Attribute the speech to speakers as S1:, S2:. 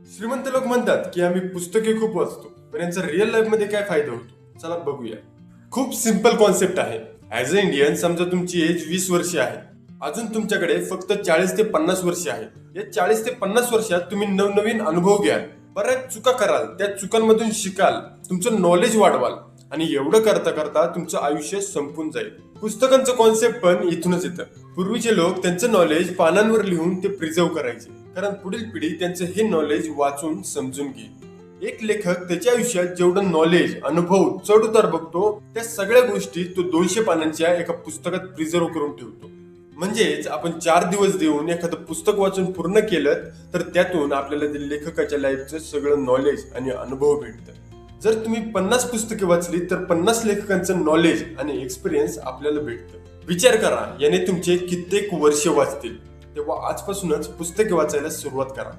S1: श्रीमंत लोक म्हणतात की आम्ही पुस्तके खूप वाचतो, पण यांचा रिअल लाईफ मध्ये काय फायदा होतो चला बघूया. खूप सिंपल कॉन्सेप्ट आहे. ऍज अ इंडियन समजा तुमची एज 20 वर्षे आहे. अजून तुमच्याकडे फक्त 40 ते 50 वर्षे आहेत. या 40 ते 50 वर्षात तुम्ही नवनवीन अनुभव घ्याल, बऱ्याच चुका कराल, त्या चुकांमधून शिकाल, तुमचं नॉलेज वाढवाल आणि एवढं करता करता तुमचं आयुष्य संपून जाईल. पुस्तकांचं कॉन्सेप्ट पण इथूनच येतं. पूर्वीचे लोक त्यांचं नॉलेज पानांवर लिहून ते प्रिझर्व करायचे, कारण पुढील पिढी त्यांचं हे नॉलेज वाचून समजून घेईल. एक लेखक त्याच्या आयुष्यात जेवढं नॉलेज, अनुभव, चढ उतार बघतो, त्या सगळ्या गोष्टी तो 200 पानांच्या एका पुस्तकात प्रिझर्व करून ठेवतो. म्हणजेच आपण 4 दिवस देऊन एखादं पुस्तक वाचून पूर्ण केलं तर त्यातून आपल्याला ते लेखकाच्या लाईफचं सगळं नॉलेज आणि अनुभव भेटतं. जर तुम्ही 50 पुस्तके वाचली तर 50 लेखकांचं नॉलेज आणि एक्सपिरियन्स आपल्याला भेटतं. विचार करा, याने तुमचे कित्येक वर्ष वाचतील. तेव्हा आजपासूनच पुस्तके वाचायला सुरुवात करा.